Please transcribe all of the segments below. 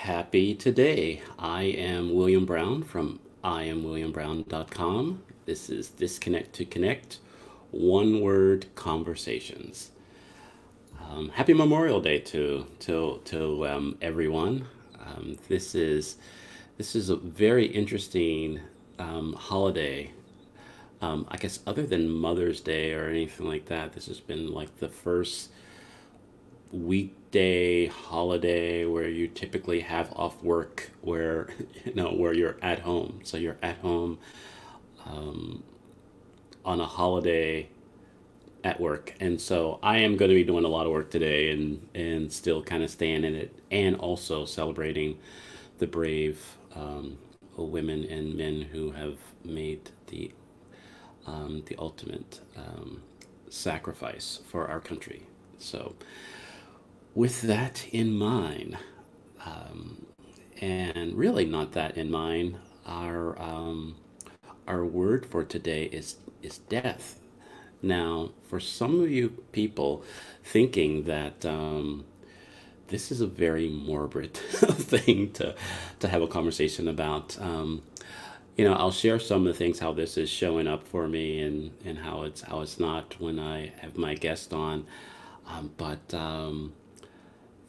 Happy today. I am William Brown from IamWilliamBrown.com. This is Disconnect to Connect, one word conversations. Happy Memorial Day to everyone. This is a very interesting holiday. I guess other than Mother's Day or anything like that, this has been like the first weekday holiday where you typically have off work where where you're at home, so you're at home on a holiday at work. And so I am going to be doing a lot of work today and still kind of staying in it, and also celebrating the brave women and men who have made the ultimate sacrifice for our country. So with that in mind, and really not that in mind, our word for today is death. Now, for some of you people thinking that this is a very morbid thing to have a conversation about, I'll share some of the things how this is showing up for me, and how it's not when I have my guest on, but.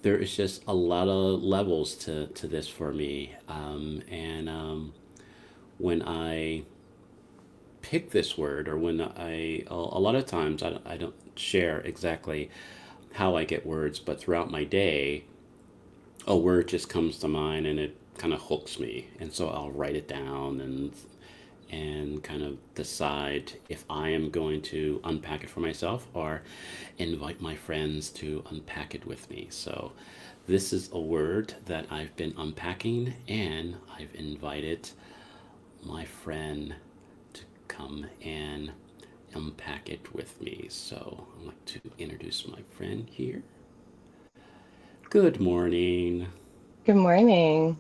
There is just a lot of levels to this for me. And when I pick this word, or when a lot of times I don't share exactly how I get words, but throughout my day, a word just comes to mind and it kind of hooks me. And so I'll write it down and kind of decide if I am going to unpack it for myself or invite my friends to unpack it with me. So this is a word that I've been unpacking, and I've invited my friend to come and unpack it with me. So I'd like to introduce my friend here. Good morning. Good morning.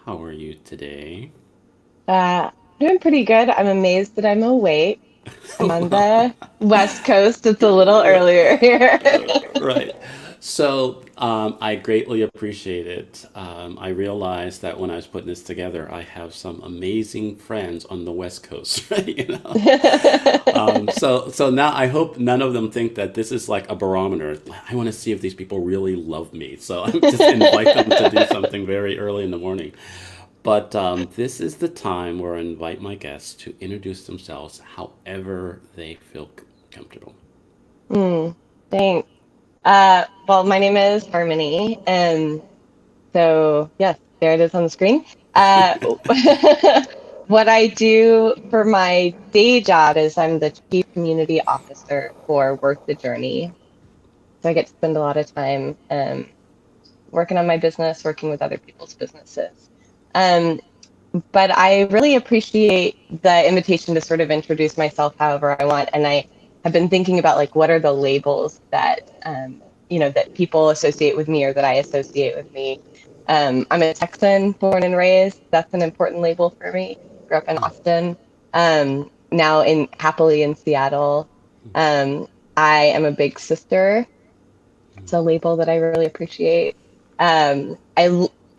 How are you today? Doing pretty good. I'm amazed that I'm awake. I'm on the West Coast. It's a little earlier here. Right. So I greatly appreciate it. I realized that when I was putting this together, I have some amazing friends on the West Coast, right? So now I hope none of them think that this is like a barometer. I want to see if these people really love me. So I'm just invite them to do something very early in the morning. But this is the time where I invite my guests to introduce themselves however they feel comfortable. Mm, thanks. Well, my name is Harmony, and so yes, there it is on the screen. Uh, what I do for my day job is I'm the Chief Community Officer for Work the Journey. So I get to spend a lot of time working on my business, working with other people's businesses. Um, but I really appreciate the invitation to sort of introduce myself however I want. And I have been thinking about like what are the labels that that people associate with me or that I associate with me. I'm a Texan, born and raised. That's an important label for me. Grew up in Austin. Now in happily in Seattle. Um, I am a big sister. It's a label that I really appreciate.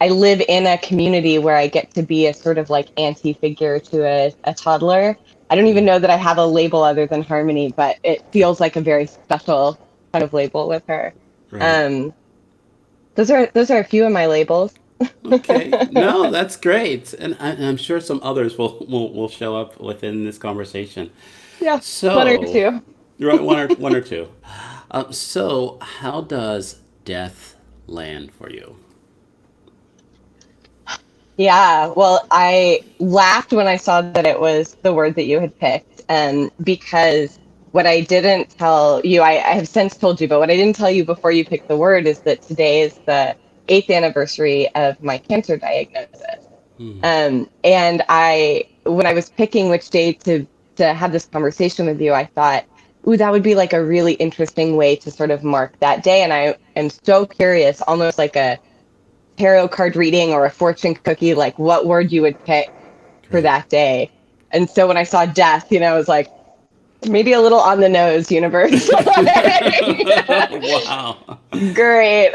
I live in a community where I get to be a sort of like auntie figure to a toddler. I don't even know that I have a label other than Harmony, but it feels like a very special kind of label with her. Right. Um, those are a few of my labels. Okay. No, that's great. And I'm sure some others will show up within this conversation. Yeah, one or So, two. right, one or two. So, how does death land for you? Yeah, well, I laughed when I saw that it was the word that you had picked, because what I didn't tell you, I have since told you, but what I didn't tell you before you picked the word is that today is the eighth anniversary of my cancer diagnosis. Hmm. And when I was picking which day to have this conversation with you, I thought, ooh, that would be like a really interesting way to sort of mark that day. And I am so curious, almost like a tarot card reading or a fortune cookie, like what word you would pick for Great. that day. And so when I saw death, I was like, maybe a little on the nose, universe. Wow. Great.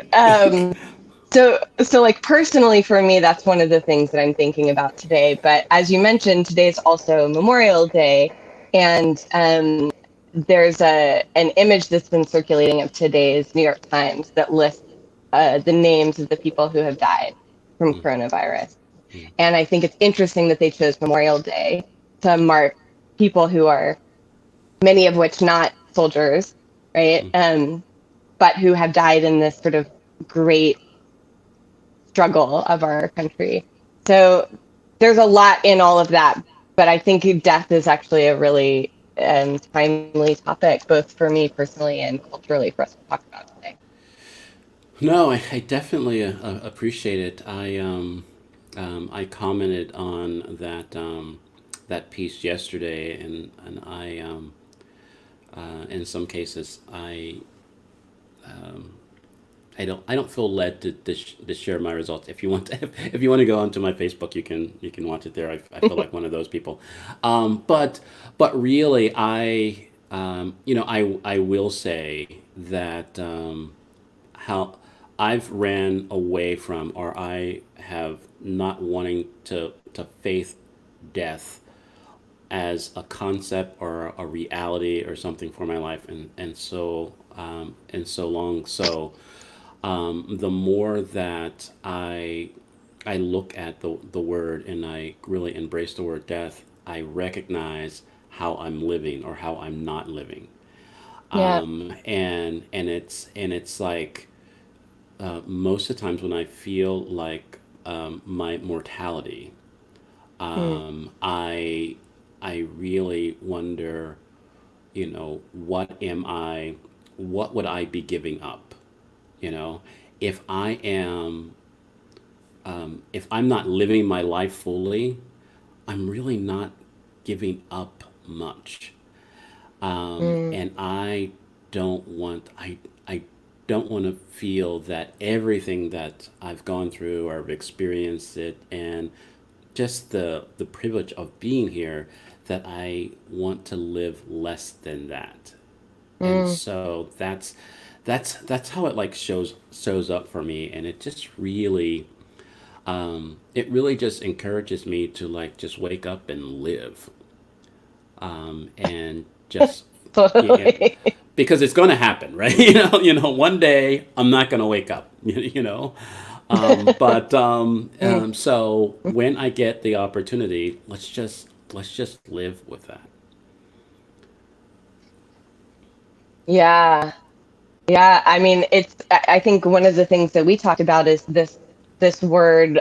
So like personally for me, that's one of the things that I'm thinking about today. But as you mentioned, today is also Memorial Day, and there's an image that's been circulating of today's New York Times that lists the names of the people who have died from Mm, coronavirus. mm, And I think it's interesting that they chose Memorial Day to mark people who are, many of which not soldiers, right? mm. But who have died in this sort of great struggle of our country. So there's a lot in all of that, but I think death is actually a really timely topic, both for me personally and culturally, for us to talk about today. No, I definitely appreciate it. I commented on that piece yesterday, and in some cases, I don't feel led to share my results. If you want to, if you want to go onto my Facebook, you can watch it there. I feel like one of those people, but really, I will say that how I've ran away from, or I have not wanting to faith death as a concept or a reality or something for my life, and so long the more that I look at the word and I really embrace the word death, I recognize how I'm living or how I'm not living. Yeah. And it's like most of the times when I feel like my mortality, Mm, I really wonder, what am I, what would I be giving up? You know, if I am, if I'm not living my life fully, I'm really not giving up much. mm, And I don't want to feel that everything that I've gone through or I've experienced it, and just the privilege of being here, that I want to live less than that. And mm. so that's how it like shows up for me, and it just really it really just encourages me to like just wake up and live, and just, yeah, Totally. because it's going to happen, right? One day I'm not going to wake up. But Mm. so when I get the opportunity, let's just live with that. Yeah. Yeah, I mean, I think one of the things that we talked about is this word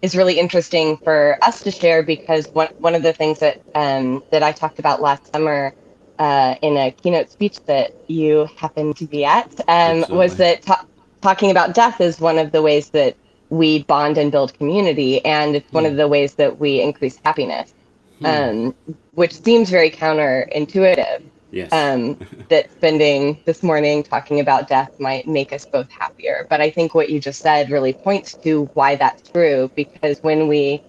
is really interesting for us to share because one of the things that I talked about last summer in a keynote speech that you happened to be at was Absolutely. that talking about death is one of the ways that we bond and build community, and it's one Hmm. of the ways that we increase happiness, Hmm. um, which seems very counterintuitive, Yes. um, that spending this morning talking about death might make us both happier. But I think what you just said really points to why that's true, because when we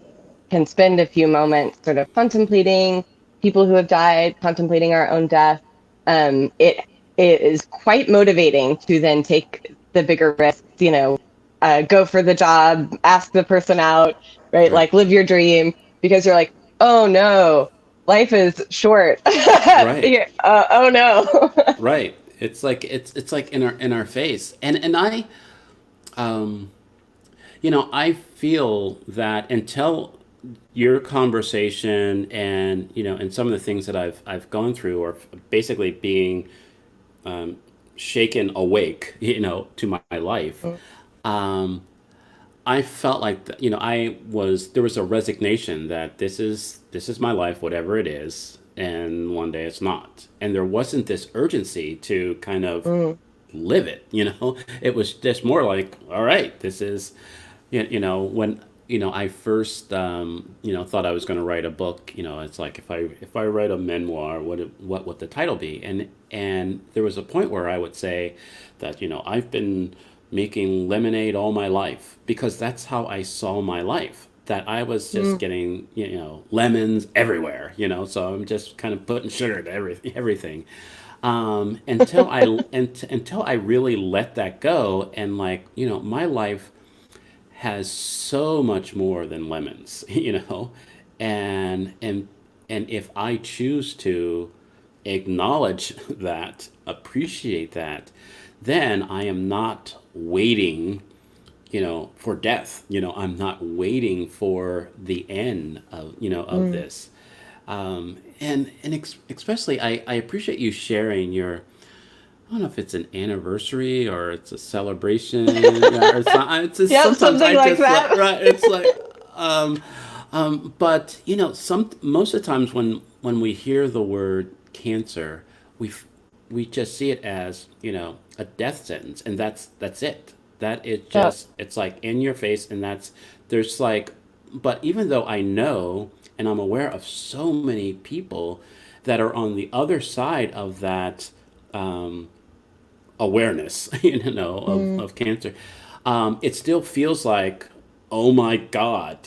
can spend a few moments sort of contemplating people who have died, contemplating our own death, it is quite motivating to then take the bigger risks, go for the job, ask the person out, right? Right. Like live your dream, because you're like, oh no, life is short. Right. Oh no. Right. It's like in our face, and um I feel that until your conversation and and some of the things that I've gone through, or basically being shaken awake, to my life, um, I felt like I was there was a resignation that this is my life, whatever it is, and one day it's not, and there wasn't this urgency to kind of Mm, live it. It was just more like, all right, this is, when I first thought I was going to write a book. It's like, if I write a memoir, what would the title be? And there was a point where I would say that I've been making lemonade all my life, because that's how I saw my life, that I was just mm, getting lemons everywhere. So I'm just kind of putting sugar to everything. Until I really let that go, and like, my life has so much more than lemons, and if I choose to acknowledge that, appreciate that, then I am not waiting, for death. I'm not waiting for the end of Mm. this. Especially, I appreciate you sharing your, I don't know if it's an anniversary or it's a celebration. Yeah, or it's not. It's just, Yep, sometimes something I like just like, that. right. It's like, um, but some most of the times when we hear the word cancer, we f- we just see it as, a death sentence, and that's it. That it Yep. just, it's like in your face, and that's, there's like, but even though I know and I'm aware of so many people that are on the other side of that, um, awareness, Mm. of cancer, it still feels like, oh my God,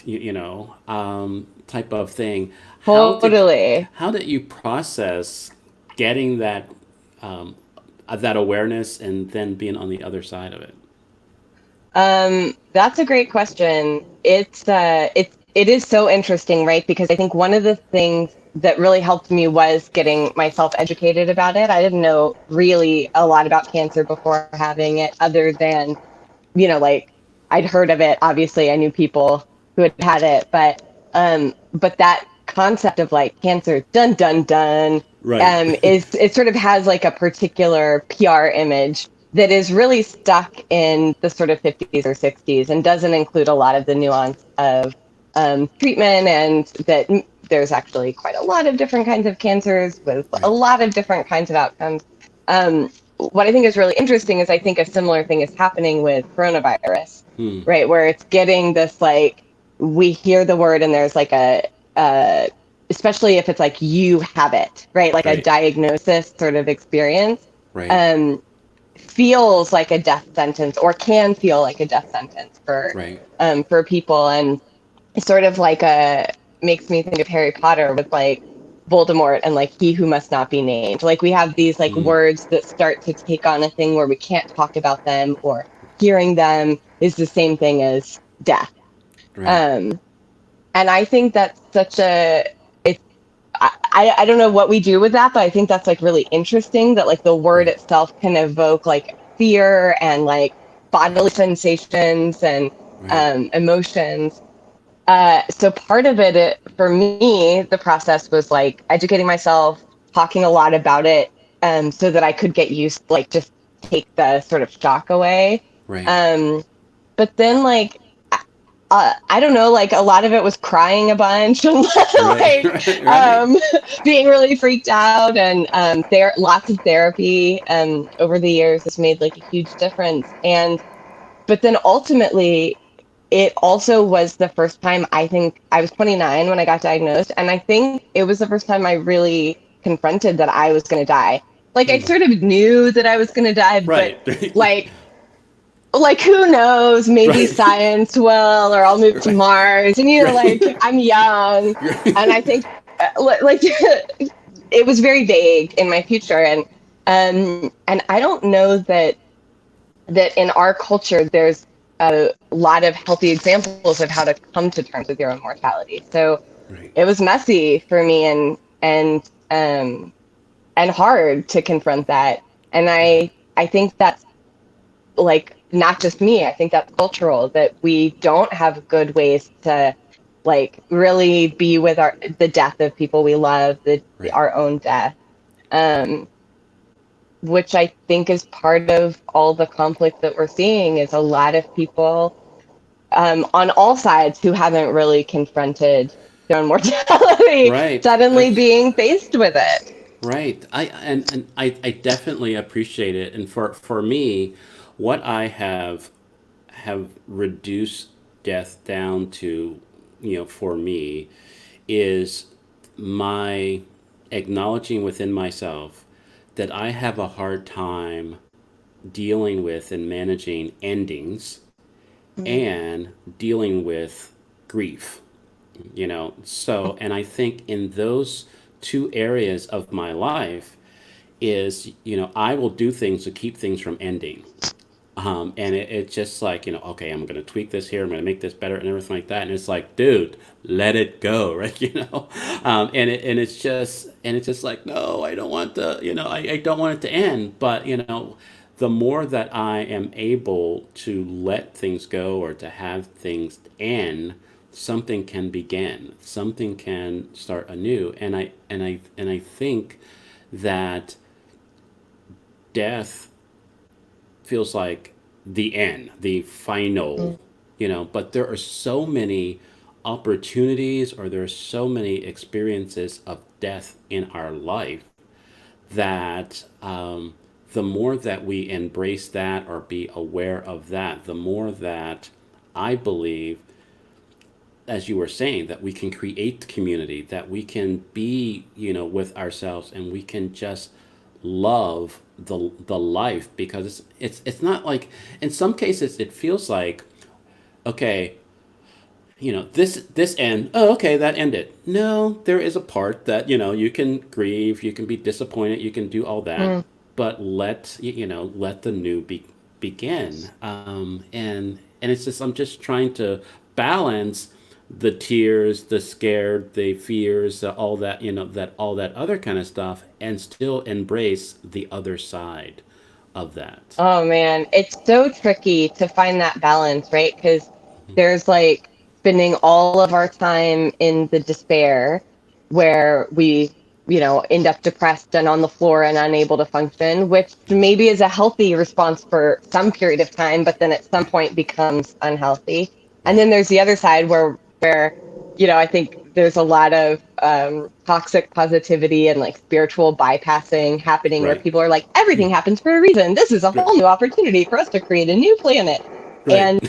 type of thing. Totally. How did you process getting um, that awareness and then being on the other side of it? That's a great question. It is so interesting, right? Because I think one of the things that really helped me was getting myself educated about it. I didn't know really a lot about cancer before having it, other than, like, I'd heard of it. Obviously, I knew people who had had it, but that concept of like cancer, dun dun dun, Right. is, it sort of has like a particular PR image that is really stuck in the sort of 50s or 60s and doesn't include a lot of the nuance of treatment, and that there's actually quite a lot of different kinds of cancers with a Right. lot of different kinds of outcomes. What I think is really interesting is I think a similar thing is happening with coronavirus, Hmm. right? Where it's getting this like, we hear the word and there's like uh, especially if it's like you have it, right? Like a Right. diagnosis sort of experience, Right. um, feels like a death sentence, or can feel like a death sentence Right. for people. And it's sort of like a, makes me think of Harry Potter with like Voldemort and like he who must not be named. Like we have these like Hmm. words that start to take on a thing where we can't talk about them, or hearing them is the same thing as death. Right. Um, and I think that's such a, it's, I don't know what we do with that, but I think that's like really interesting that like the word Right. itself can evoke like fear and like bodily sensations and Right. emotions. So part of it, for me, the process was like educating myself, talking a lot about it, so that I could get used, like just take the sort of shock away. Right. Um, but then like, I don't know, like a lot of it was crying a bunch and Right. like Right. Right. being really freaked out, and there lots of therapy over the years has made like a huge difference. And but then ultimately it also was the first time, I think I was 29 when I got diagnosed, and I think it was the first time I really confronted that I was going to die. Like I Hmm. sort of knew that I was going to die, but Right. like like who knows, maybe Right. science will, or I'll move to Right. Mars, and like Right. I'm young, and I think like it was very vague in my future. And I don't know that in our culture there's a lot of healthy examples of how to come to terms with your own mortality. So Right. it was messy for me, and hard to confront that. And Yeah. I think that's like not just me. I think that's cultural, that we don't have good ways to like really be with the death of people we love, Right. our own death. Um, which I think is part of all the conflict that we're seeing, is a lot of people on all sides who haven't really confronted their own mortality Right. suddenly being faced with it. Right. I definitely appreciate it. And for me, what I have reduced death down to, for me, is my acknowledging within myself that I have a hard time dealing with and managing endings, Mm. and dealing with grief. So, and I think in those two areas of my life, is, I will do things to keep things from ending. And it's just like, okay, I'm going to tweak this here. I'm going to make this better and everything like that. And it's like, dude, let it go. Right. And it's just like, no, I don't want I don't want it to end. But, the more that I am able to let things go or to have things end, something can begin, something can start anew. And I think that death feels like the end, the final, but there are so many opportunities, or there are so many experiences of death in our life that the more that we embrace that or be aware of that, the more that I believe, as you were saying, that we can create community, that we can be, with ourselves, and we can just love the life, because it's not like, in some cases it feels like, okay, this end, oh, okay, that ended. No, there is a part that, you can grieve, you can be disappointed, you can do all that, Mm. but let the new begin. And it's just, I'm just trying to balance the tears, the scared, the fears, all that, all that other kind of stuff, and still embrace the other side of that. Oh man, it's so tricky to find that balance, right? Because there's like spending all of our time in the despair where we, end up depressed and on the floor and unable to function, which maybe is a healthy response for some period of time, but then at some point becomes unhealthy. And Right. then there's the other side where I think there's a lot of toxic positivity and like spiritual bypassing happening where Right. people are like, everything happens for a reason. This is a Right. whole new opportunity for us to create a new planet. Right.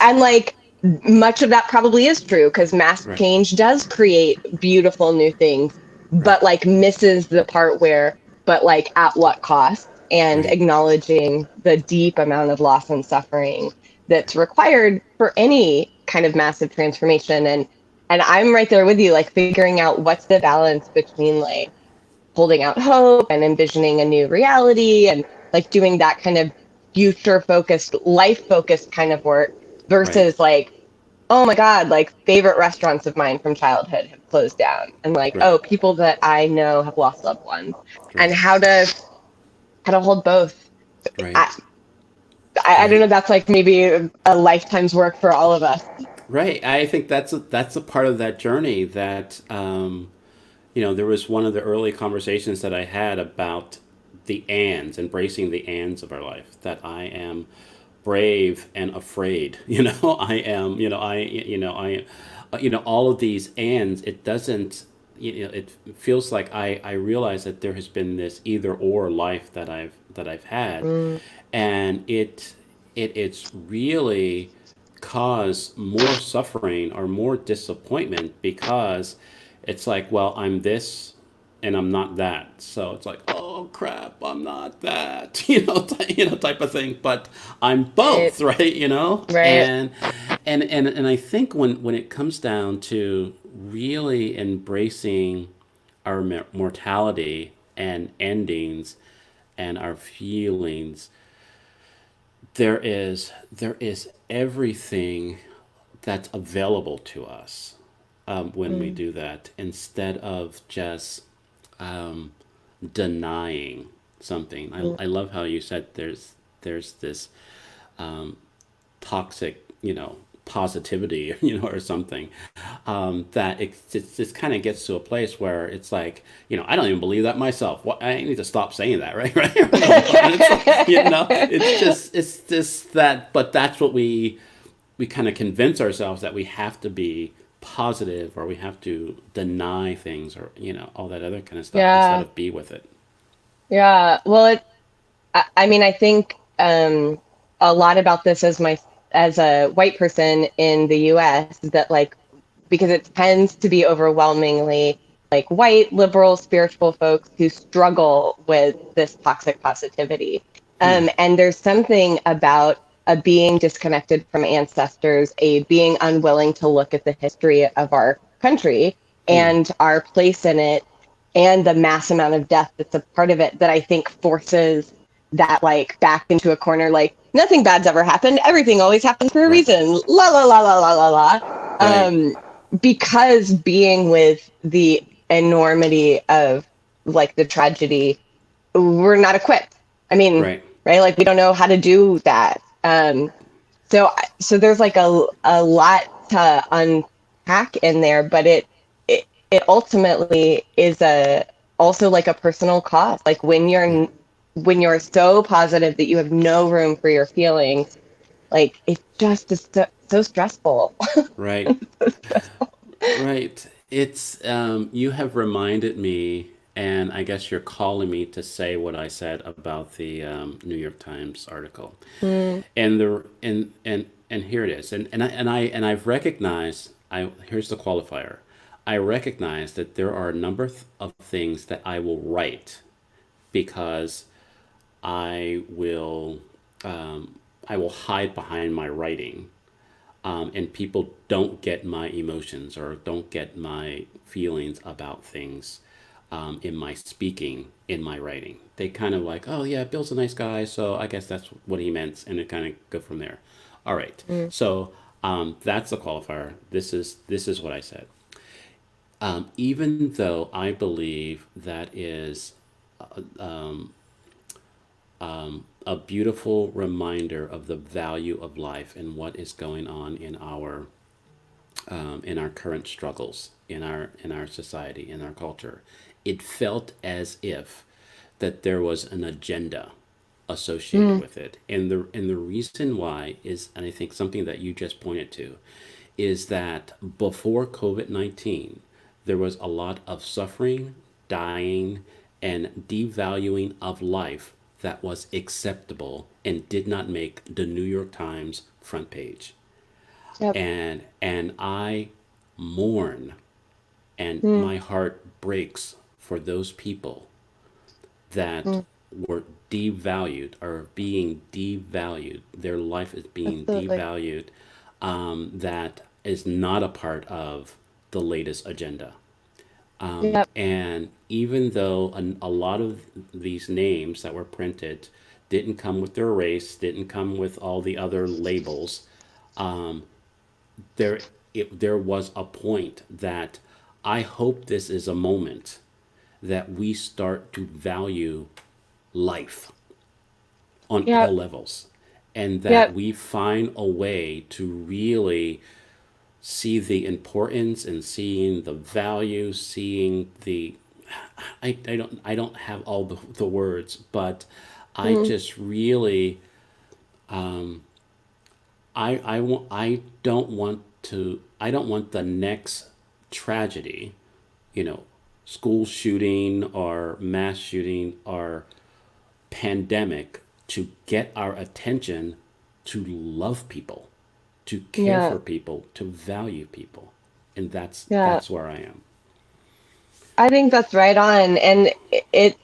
And like much of that probably is true because mass Right. change does create beautiful new things, Right. but like misses the part where, but like at what cost, and Right. acknowledging the deep amount of loss and suffering that's required for any kind of massive transformation. And I'm right there with you, like figuring out what's the balance between like holding out hope and envisioning a new reality and like doing that kind of future focused, life focused kind of work Right. versus like, oh my God, like favorite restaurants of mine from childhood have closed down. And like, Right. oh, people that I know have lost loved ones. And Right. how to hold both. Right. I, I don't Right. know, that's like maybe a lifetime's work for all of us. Right. I think that's a part of that journey that, there was one of the early conversations that I had about the ands, embracing the ands of our life. That I am brave and afraid. I am. All of these ands. It doesn't. It feels like I realize that there has been this either or life that I've had, Mm, and it's really caused more suffering or more disappointment, because it's like, well, I'm this and I'm not that. So it's like, oh crap, I'm not that, type of thing. But I'm right, both, right? right. And I think when it comes down to really embracing our mortality and endings and our feelings, there is everything that's available to us, when we Mm, do that, instead of just denying something. mm. I love how you said there's this toxic, positivity, or something, that it just kind of gets to a place where it's like, I don't even believe that myself. What, I need to stop saying that, right? Right? And it's like, it's just that, but that's what we kind of convince ourselves, that we have to be positive, or we have to deny things, or all that other kind of stuff, instead Yeah, of be with it. yeah. Well, I mean, I think a lot about this as a white person in the US, that like because it tends to be overwhelmingly like white liberal spiritual folks who struggle with this toxic positivity. And there's something about a being disconnected from ancestors, a being unwilling to look at the history of our country and our place in it, and the mass amount of death that's a part of it that I think forces that like back into a corner, like nothing bad's ever happened. Everything always happens for a Right. reason. La la la la la la la. Right. Um, because being with the enormity of like the tragedy, we're not equipped. I mean, Right. right? Like we don't know how to do that. So there's like a lot to unpack in there, but it ultimately is a also like a personal cost. Like when you're so positive that you have no room for your feelings, like it just is so stressful. Right. Right. It's you have reminded me, and I guess you're calling me to say what I said about the New York Times article, Mm, and the and here it is, and I've recognized. I Here's the qualifier. I recognize that there are a number of things that I will write because I will I will hide behind my writing, and people don't get my emotions or don't get my feelings about things in my speaking, in my writing. They kind of like, oh yeah, Bill's a nice guy, so I guess that's what he meant, and it kind of go from there. All right, mm, so that's the qualifier. This is what I said. Even though I believe that is a beautiful reminder of the value of life and what is going on in our current struggles in our society, in our culture. It felt as if that there was an agenda associated mm, with it, and the reason why is, and I think something that you just pointed to, is that before COVID-19, there was a lot of suffering, dying, and devaluing of life that was acceptable and did not make the New York Times front page. yep. And I mourn, and Mm, my heart breaks for those people that mm, were devalued or being devalued. Their life is being absolutely. devalued. That is not a part of the latest agenda. Yep. And even though a lot of these names that were printed didn't come with their race, didn't come with all the other labels, there there was a point that I hope this is a moment that we start to value life on all Yep. levels, and that Yep. we find a way to really see the importance and seeing the value, seeing the I don't have all the words, but I Mm, just really I don't want the next tragedy, you know, school shooting or mass shooting or pandemic to get our attention to love people, to care yeah. for people, to value people. And Yeah. that's where I am. I think that's right on. And it's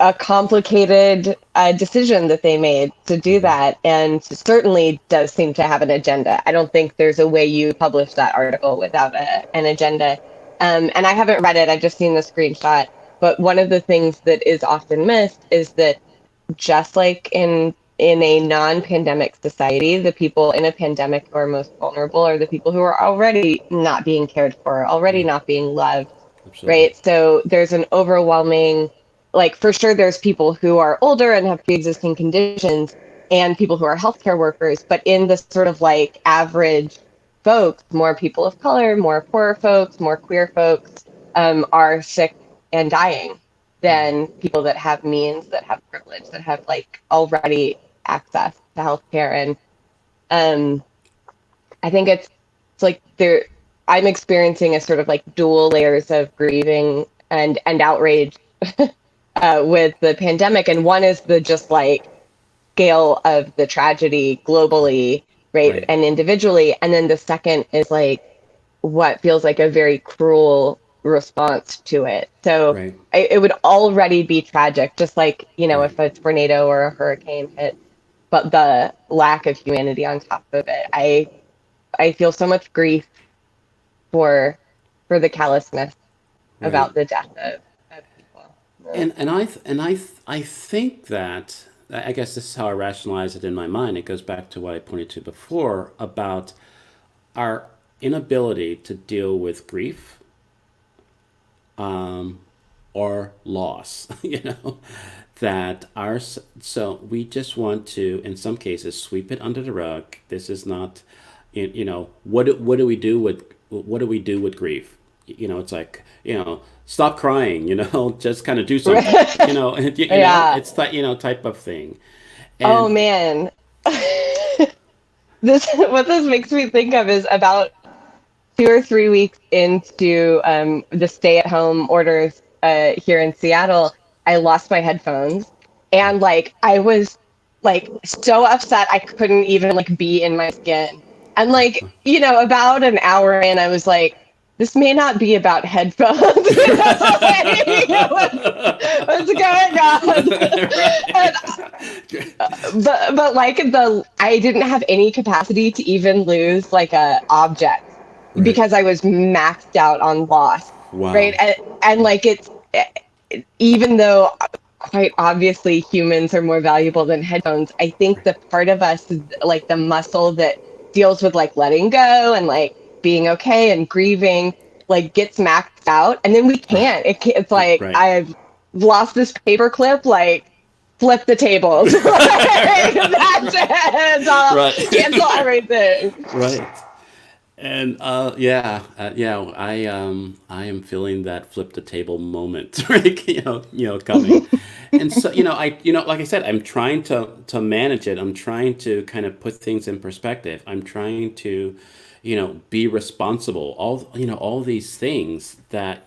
a complicated decision that they made to do that. And certainly does seem to have an agenda. I don't think there's a way you publish that article without an agenda. And I haven't read it, I've just seen the screenshot. But one of the things that is often missed is that just like in a non-pandemic society, the people in a pandemic who are most vulnerable are the people who are already not being cared for, already not being loved, Absolutely. right? So there's an overwhelming, like for sure, there's people who are older and have pre-existing conditions, and people who are healthcare workers, but in the sort of like average folks, more people of color, more poorer folks, more queer folks are sick and dying than people that have means, that have privilege, that have like already access to healthcare. And um, I think it's like there I'm experiencing a sort of like dual layers of grieving and outrage with the pandemic. And one is the just like scale of the tragedy globally, right, Right. and individually. And then the second is like what feels like a very cruel response to it. So Right. it would already be tragic, just like, Right. if a tornado or a hurricane hit, but the lack of humanity on top of it. I feel so much grief for for the callousness. right. about the death of people. Yeah. I think that I guess this is how I rationalize it in my mind. It goes back to what I pointed to before about our inability to deal with grief or loss. That our so we just want to, in some cases, sweep it under the rug. This is not, what do we do with grief? It's like, stop crying. Just kind of do something. Yeah. It's that type of thing, Oh and man. This what this makes me think of is about 2 or 3 weeks into the stay-at-home orders here in Seattle, I lost my headphones, and like I was like so upset I couldn't even like be in my skin. And like, about an hour in, I was like, this may not be about headphones. Like, what's going on? And but like the I didn't have any capacity to even lose like a object right. because I was maxed out on loss, right? Wow. And like it's even though quite obviously humans are more valuable than headphones, I think the part of us is like the muscle that deals with like letting go and like being okay and grieving like gets maxed out, and then we can't. It's like Right. I've lost this paper clip, like flip the tables. Like, that's it. I'll cancel Right. everything. Right. And yeah, I am feeling that flip the table moment, right? Coming. And so, like I said, I'm trying to manage it. I'm trying to kind of put things in perspective. I'm trying to, be responsible. All these things that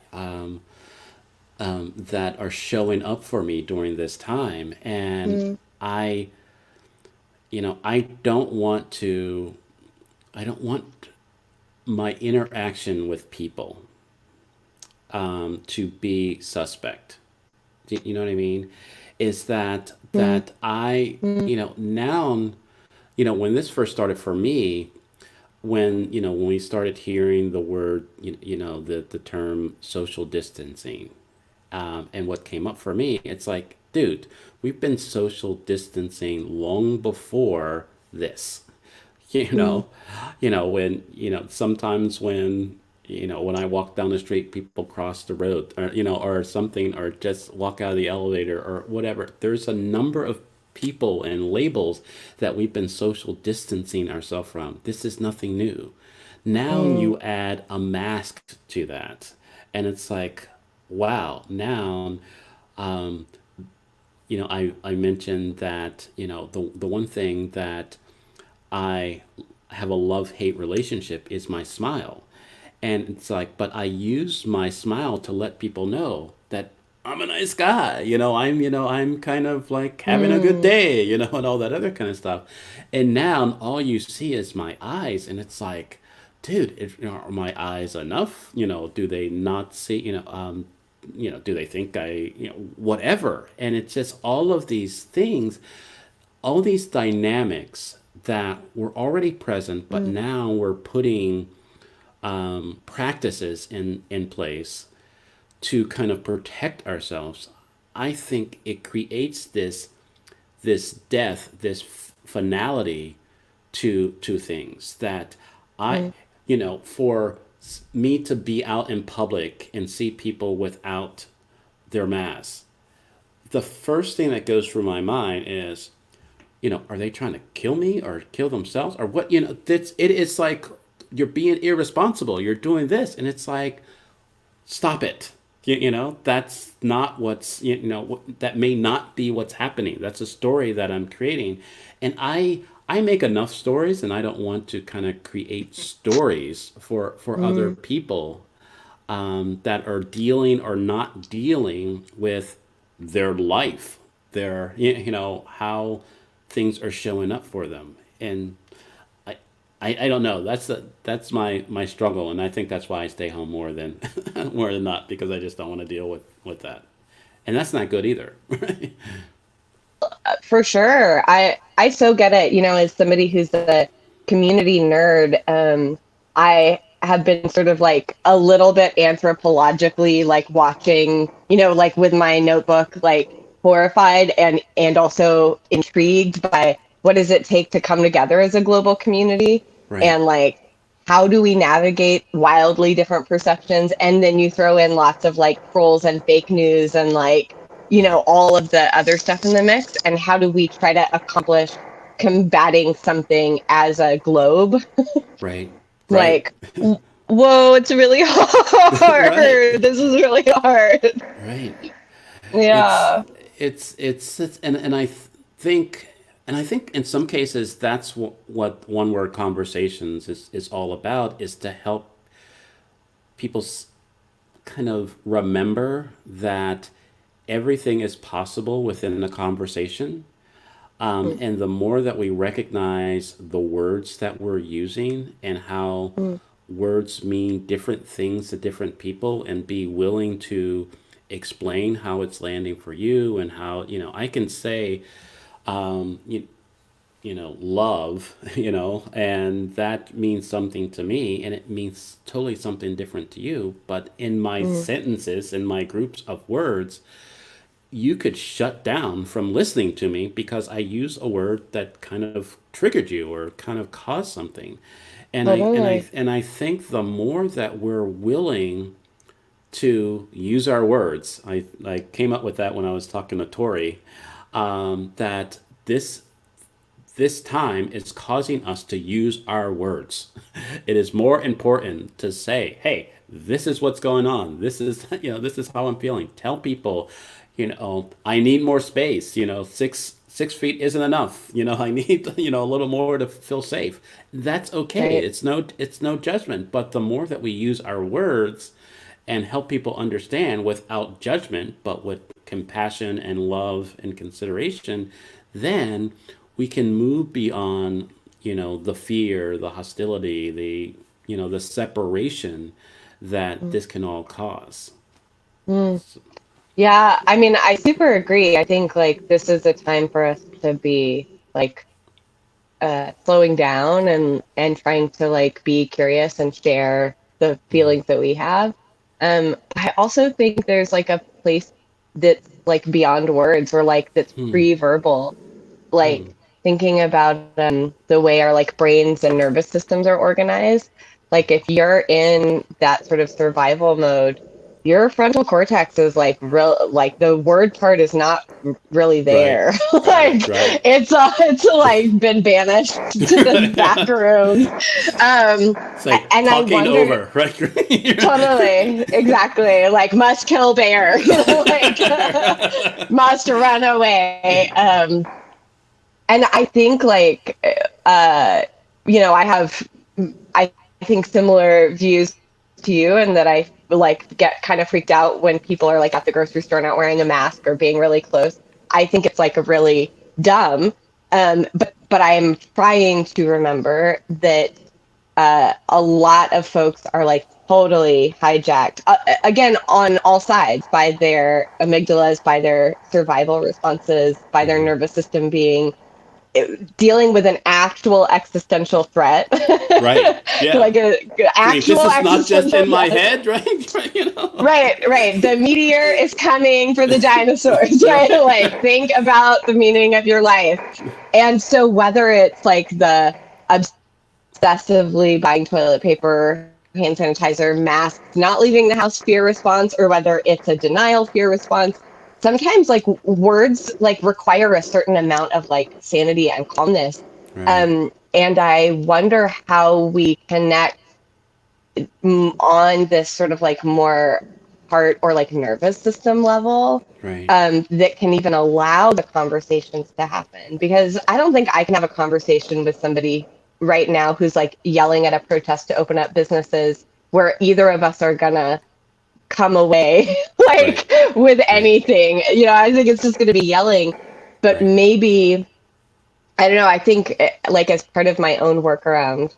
are showing up for me during this time, and Mm, I, I don't want to. I don't want my interaction with people to be suspect. You know what I mean? Is mm, that I, mm, now, when this first started for me, when we started hearing the word, the term social distancing, and what came up for me, it's like, dude, we've been social distancing long before this. you mm, know when sometimes when I walk down the street, people cross the road, or something, or just walk out of the elevator or whatever. There's a number of people and labels that we've been social distancing ourselves from. This is nothing new. Now mm, you add a mask to that, and it's like, wow. Now, um, I mentioned that, the one thing that I have a love hate relationship is my smile. And it's like, but I use my smile to let people know that I'm a nice guy. I'm kind of like having a good mm, day, and all that other kind of stuff. And now all you see is my eyes. And it's like, dude, are my eyes enough? Do they not see, do they think whatever? And it's just all of these things, all these dynamics that were already present, but mm, now we're putting practices in place to kind of protect ourselves. I think it creates this death, this finality to things that I, mm, for me to be out in public and see people without their masks, the first thing that goes through my mind is, are they trying to kill me or kill themselves or what? It is like, you're being irresponsible. You're doing this, and it's like, stop it. That's not that may not be what's happening. That's a story that I'm creating, and I make enough stories, and I don't want to kind of create stories for other mm, people that are dealing or not dealing with their life, their how things are showing up for them. And I don't know. That's my struggle, and I think that's why I stay home more than more than not, because I just don't want to deal with that, and that's not good either. for sure. I so get it. As somebody who's a community nerd, I have been sort of like a little bit anthropologically like watching, like with my notebook, like horrified and also intrigued by what does it take to come together as a global community, Right. and like how do we navigate wildly different perceptions, and then you throw in lots of like trolls and fake news and like Right. all of the other stuff in the mix, and how do we try to accomplish combating something as a globe. Right. Right. Like, whoa, it's really Right. hard. This is really hard. Right. It's Yeah. it's and think I think in some cases that's what one word conversations is all about, is to help people kind of remember that everything is possible within a conversation. And the more that we recognize the words that we're using and how Mm, words mean different things to different people, and be willing to explain how it's landing for you, and how, I can say, um, you, love, and that means something to me, and it means totally something different to you. But in my mm, sentences, in my groups of words, you could shut down from listening to me because I use a word that kind of triggered you or kind of caused something. totally. And I think the more that we're willing to use our words, I came up with that when I was talking to Tori, that this time is causing us to use our words. It is more important to say, "Hey, this is what's going on. This is this is how I'm feeling." Tell people, I need more space. 6 feet isn't enough. I need a little more to feel safe. That's okay. Right. It's no judgment. But the more that we use our words and help people understand without judgment, but with compassion and love and consideration, then we can move beyond, the fear, the hostility, the separation that Mm, this can all cause. mm. Yeah, I mean, I super agree. I think like this is a time for us to be like slowing down and trying to like be curious and share the feelings that we have. I also think there's like a place that's like beyond words, or like that's Hmm. pre-verbal, like Hmm. thinking about the way our like brains and nervous systems are organized. Like if you're in that sort of survival mode, your frontal cortex is like real, like the word part is not really Right. there. Right. Like Right. it's like been banished to the back room. It's like And I talking wonder, over, right? totally, exactly, like must kill bear, like must run away. And I think like uh I have, I think, similar views to you, and that I like get kind of freaked out when people are like at the grocery store not wearing a mask or being really close. I think it's like really dumb. But I'm trying to remember that a lot of folks are like totally hijacked, again, on all sides, by their amygdalas, by their survival responses, by their Mhm. nervous system being dealing with an actual existential threat. Right. Yeah. Like a Saying this actual is not just existential in my threat. head, right? Right. Right, right. The meteor is coming for the dinosaurs, right? Right. Like, think about the meaning of your life. And so, whether it's like the obsessively buying toilet paper, hand sanitizer, masks, not leaving the house fear response, or whether it's a denial fear response, sometimes like words like require a certain amount of like sanity and calmness. Right. And I wonder how we connect on this sort of like more heart or like nervous system level, Right. that can even allow the conversations to happen. Because I don't think I can have a conversation with somebody right now who's like yelling at a protest to open up businesses, where either of us are gonna come away Right. like with Right. anything. I think it's just gonna be yelling. But Right. maybe, I don't know, I think like as part of my own work around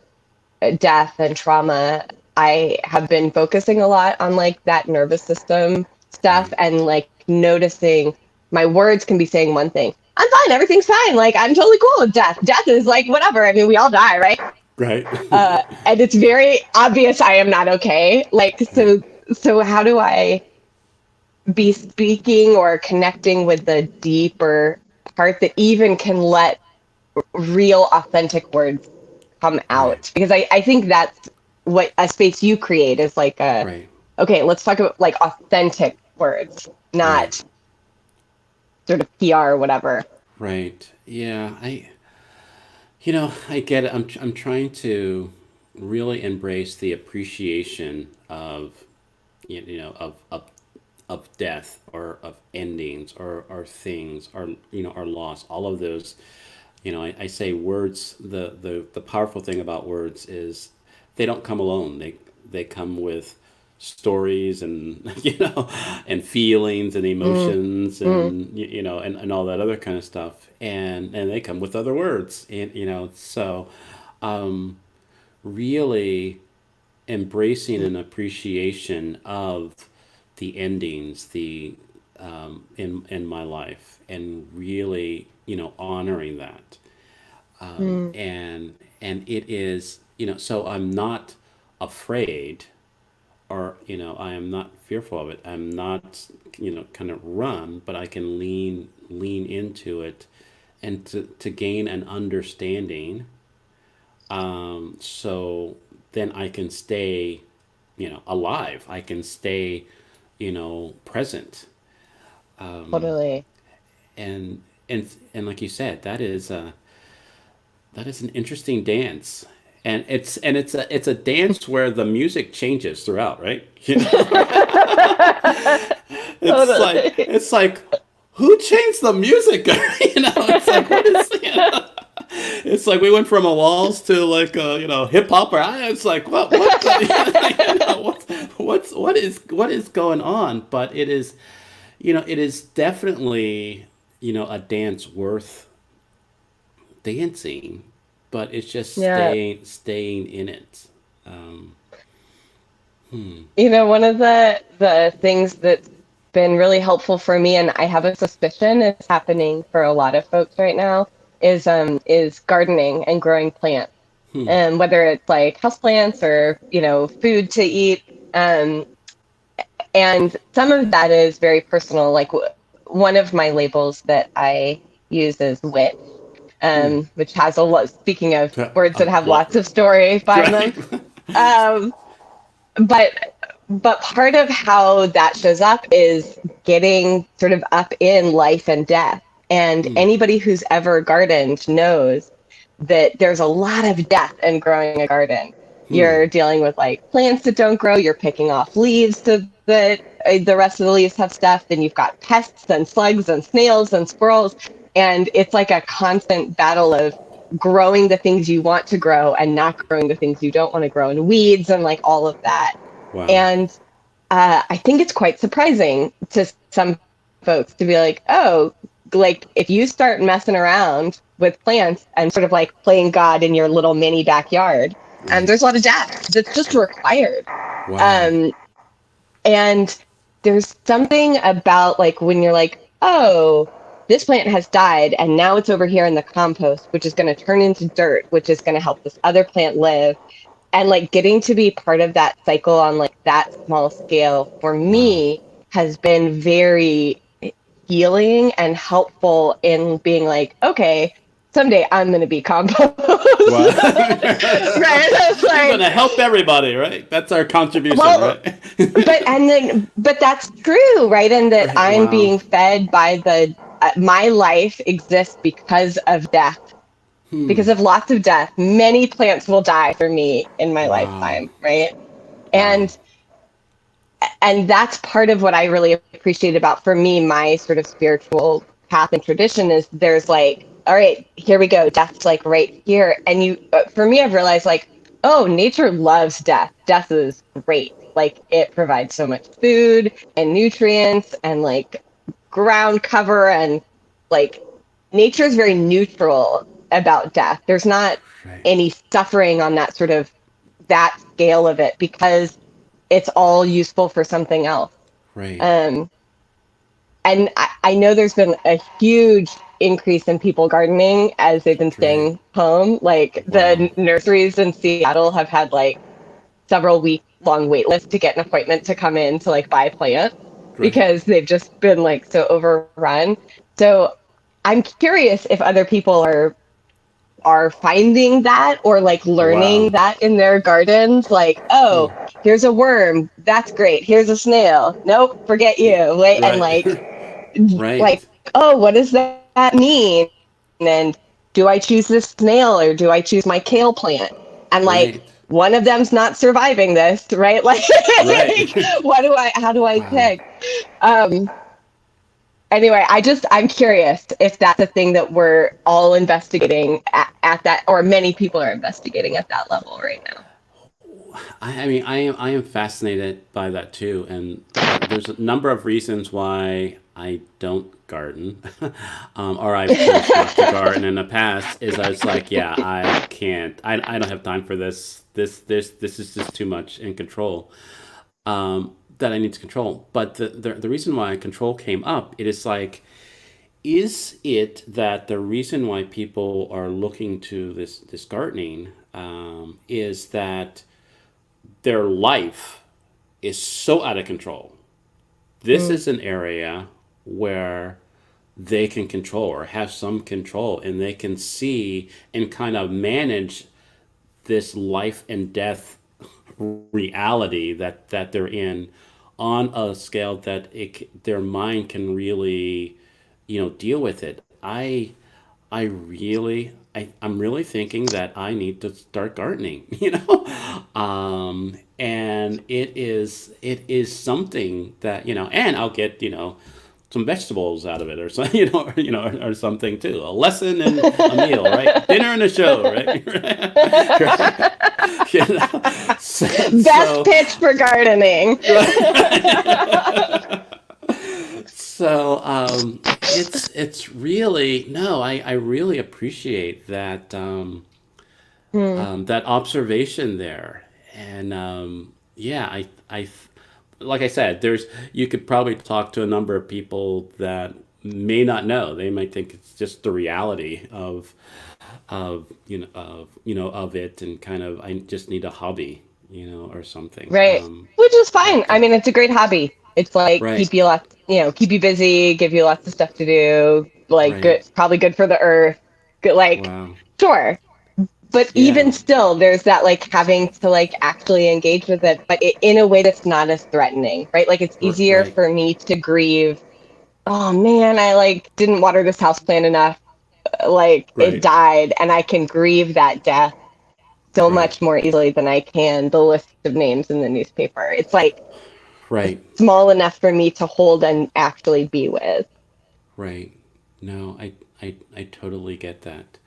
death and trauma, I have been focusing a lot on like that nervous system stuff, Right. and like noticing my words can be saying one thing. I'm fine, everything's fine. Like I'm totally cool with death. Death is like whatever. I mean, we all die, right? Right. And it's very obvious I am not okay. Like, Right. so how do I be speaking or connecting with the deeper part that even can let real authentic words come Right. out? Because I think that's what a space you create is like a, Right. okay, let's talk about like authentic words, Right. not sort of PR or whatever. Right. Yeah. I get it. I'm trying to really embrace the appreciation of, of death, or of endings, or things, or loss, all of those. I say words, the powerful thing about words is they don't come alone. They come with stories, and and feelings, and Mm, emotions, mm, and and all that other kind of stuff, and they come with other words, and so really embracing an appreciation of the endings, the in my life, and really honoring that, mm. and it is, so I'm not afraid, or I am not fearful of it. I'm not kind of run, but I can lean into it, and to gain an understanding, so then I can stay alive. I can stay present, Totally. and and like you said, that is an interesting dance, and it's a dance where the music changes throughout, right? It's like Totally. it's like who changed the music? It's like, what is it's like we went from a waltz to like hip hop, or it's like what the what is going on? But it is definitely a dance worth dancing, but it's just Yeah. staying in it. Um, One of the things that's been really helpful for me, and I have a suspicion it's happening for a lot of folks right now, is gardening and growing plants. And whether it's like houseplants or, food to eat. Um, and some of that is very personal. Like one of my labels that I use is wit, which has a lot, speaking of words that have what? lots of story behind them. Right? Um, but but part of how that shows up is getting sort of up in life and death. And anybody who's ever gardened knows that there's a lot of death in growing a garden. You're dealing with like plants that don't grow, you're picking off leaves so that the rest of the leaves have stuff, then you've got pests and slugs and snails and squirrels, and it's like a constant battle of growing the things you want to grow and not growing the things you don't want to grow, and weeds and like all of that. Wow. And I think it's quite surprising to some folks to be like, oh, like if you start messing around with plants and sort of like playing God in your little mini backyard, and Right. there's a lot of death that's just required. Wow. Um, and there's something about like when you're like, oh, this plant has died and now it's over here in the compost, which is going to turn into dirt, which is going to help this other plant live. And like getting to be part of that cycle on like that small scale for Wow. me has been very healing and helpful in being like, okay, someday I'm going to be compost. Wow. Right? It's We're like, gonna help everybody, right? That's our contribution, well, right? but that's true, right? And that Right. I'm Wow. being fed by my life exists because of death, because of lots of death. Many plants will die for me in my Wow. lifetime, right? Wow. And that's part of what I really appreciate about, for me, my sort of spiritual path and tradition is there's like, all right, here we go. Death's like right here. And for me, I've realized like, oh, nature loves death. Death is great. Like it provides so much food and nutrients and like ground cover, and like nature is very neutral about death. There's not Right. any suffering on that sort of that scale of it because it's all useful for something else. Right. Um, and I know there's been a huge increase in people gardening as they've been Right. staying home. Like Wow. the nurseries in Seattle have had like several week long wait lists to get an appointment to come in to like buy plants Right. because they've just been like so overrun. So I'm curious if other people are finding that or like learning Wow. that in their gardens, like, oh, here's a worm, that's great, here's a snail, nope, forget you, right? And Right. like, Right. oh, what does that mean? And do I choose this snail or do I choose my kale plant? And like, Right. one of them's not surviving this, right? Like, Right. how do I Wow. pick? Um, anyway, I'm curious if that's a thing that we're all investigating at that, or many people are investigating at that level right now. I mean, I am fascinated by that too, and there's a number of reasons why I don't garden, or I've chose not to garden in the past. Is I was like, yeah, I can't, I don't have time for this. This is just too much in control, that I need to control. But the reason why control came up, it is like, is it that the reason why people are looking to this gardening, is that their life is so out of control. This Mm, is an area where they can control or have some control, and they can see and kind of manage this life and death reality that they're in on a scale that their mind can really, deal with it. I'm really thinking that I need to start gardening, and it is something that, and I'll get, some vegetables out of it, or something, or something too. A lesson and a meal, right? Dinner and a show, right? Right? You know? So, best so pitch for gardening. So it's really, no, I really appreciate that, Hmm. that observation there. And yeah, like I said, there's you could probably talk to a number of people that may not know. They might think it's just the reality of it, and kind of, I just need a hobby, or something. Right. Which is fine. But I mean, it's a great hobby. It's like right, keep you busy, give you lots of stuff to do, like right, good, probably good for the earth. Good, like, wow, sure. But yeah, even still, there's that like having to like actually engage with it, but in a way that's not as threatening, right? Like it's easier right, for me to grieve, oh man, I like didn't water this house plant enough, like it right, died, and I can grieve that death so right, much more easily than I can the list of names in the newspaper. It's like right. small enough for me to hold and actually be with. Right. No, I totally get that.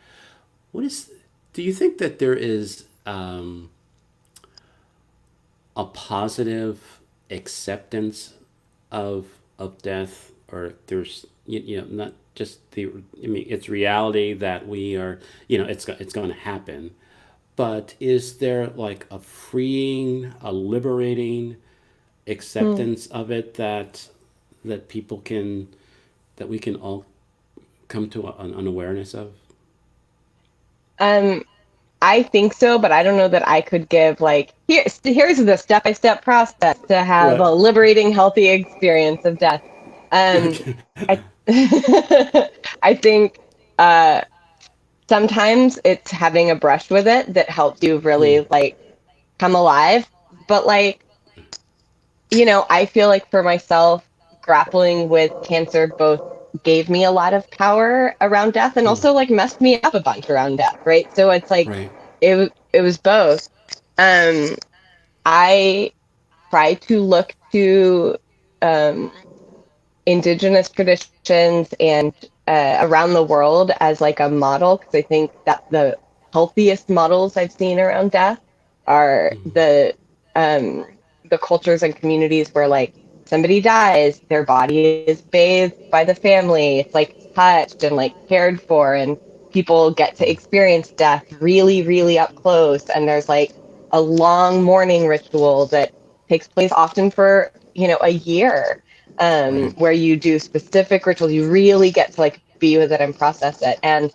What is, do you think that there is, a positive acceptance of death, or there's, not just the, I mean, it's reality that we are, it's going to happen, but is there like a freeing, a liberating Hmm. acceptance of it, that people can, that we can all come to an awareness of? Um, I think so, but I don't know that I could give like here's the step by step process to have a Right. liberating, healthy experience of death. Um, Okay. I I think uh, sometimes it's having a brush with it that helps you Hmm. really like come alive. But like I feel like for myself, grappling with cancer both gave me a lot of power around death and Hmm. also like messed me up a bunch around death, right? So it's like Right. it was both. Um, I try to look to um, indigenous traditions and around the world as like a model because I think that the healthiest models I've seen around death are um, the cultures and communities where like somebody dies, their body is bathed by the family, it's like touched and like cared for, and people get to experience death really, really up close. And there's like a long mourning ritual that takes place often for a year. Right. where you do specific rituals. You really get to like be with it and process it. And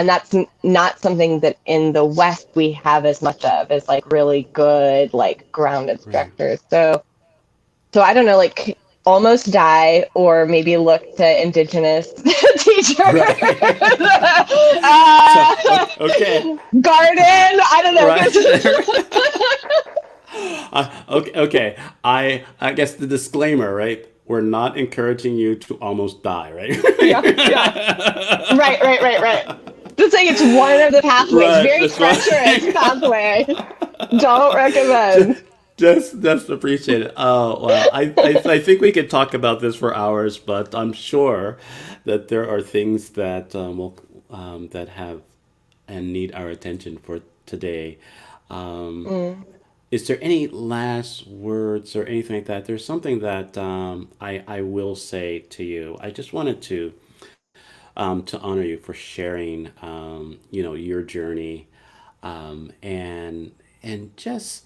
that's not something that in the West we have as much of, as like really good, like grounded Right. structures. So I don't know, like almost die or maybe look to indigenous teachers. Right. So, uh, okay. garden, I don't know. Right. Okay. Okay. I guess the disclaimer, right? We're not encouraging you to almost die, Yeah, yeah. Right, right, right, right. Just saying it's one of the pathways, right. very That's right. treacherous pathway. Don't just, recommend. just appreciate it. Oh well, I think we could talk about this for hours, but I'm sure that there are things that that have and need our attention for today. Um, Mm, is there any last words or anything like that? There's something that I will say to you. I just wanted to honor you for sharing, your journey, and just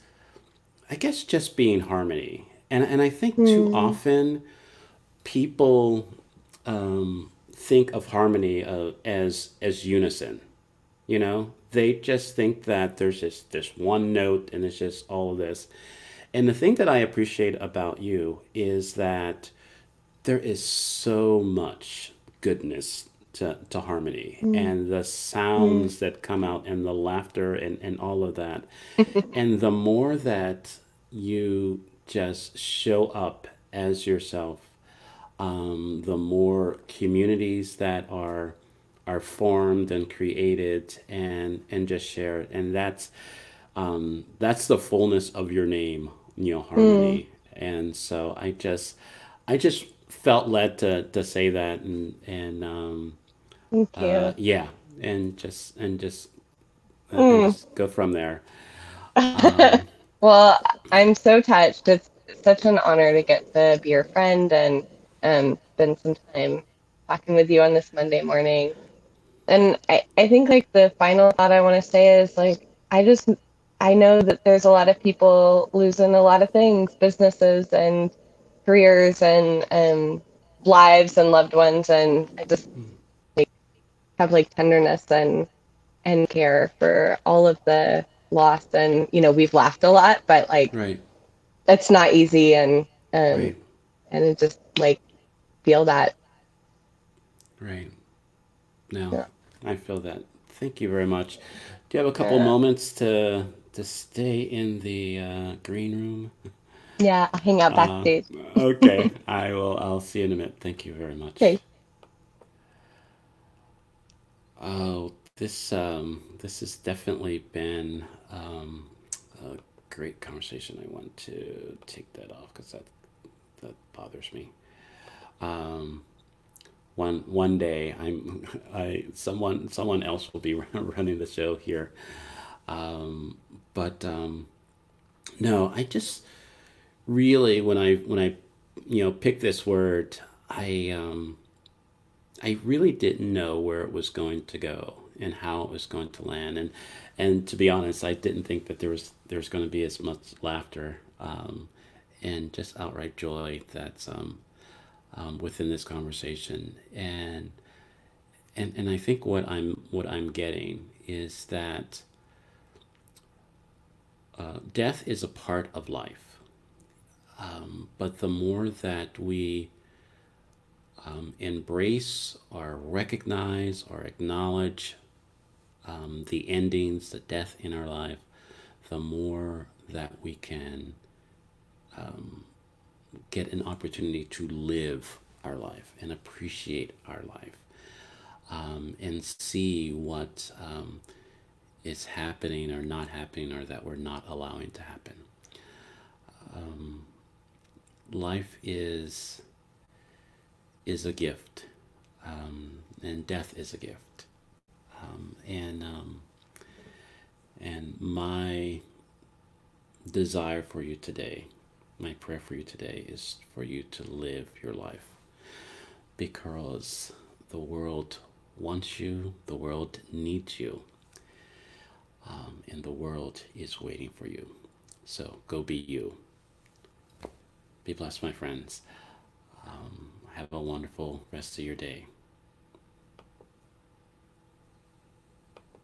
I guess just being harmony. And I think too mm, often people think of harmony as unison. They just think that there's just this one note and it's just all of this. And the thing that I appreciate about you is that there is so much goodness to harmony mm, and the mm, sounds that come out and the laughter and all of that. And the more that you just show up as yourself, the more communities that are formed and created and just shared, and that's the fullness of your name, mm. harmony. And so I just felt led to say that, Thank you. yeah, and Mm. just go from there. Um, Well, I'm so touched. It's such an honor to get to be your friend and spend some time talking with you on this Monday morning. And I think like the final thought I want to say is like I know that there's a lot of people losing a lot of things, businesses and careers and lives and loved ones, and I just have like tenderness and care for all of the loss. And we've laughed a lot, but like right, it's not easy, um right, and it just like feel that. right. No, Yeah. I feel that. Thank you very much. Do you have a couple Yeah. moments to stay in the green room? Yeah, I'll hang out Uh, backstage. okay, I will. I'll see you in a minute. Thank you very much. Okay. Oh, this has definitely been a great conversation. I want to take that off because that bothers me. Um, one day I someone else will be running the show here. But no, I just really when I pick this word, I really didn't know where it was going to go and how it was going to land. And to be honest, I didn't think that there was going to be as much laughter and just outright joy that's within this conversation. And I think what I'm getting is that death is a part of life. But the more that we embrace or recognize or acknowledge the endings, the death in our life, the more that we can get an opportunity to live our life and appreciate our life, and see what is happening or not happening or that we're not allowing to happen. Life is a gift, and death is a gift. And my desire for you today, my prayer for you today is for you to live your life because the world wants you, the world needs you, and the world is waiting for you. So go be you. Be blessed, my friends. Have a wonderful rest of your day.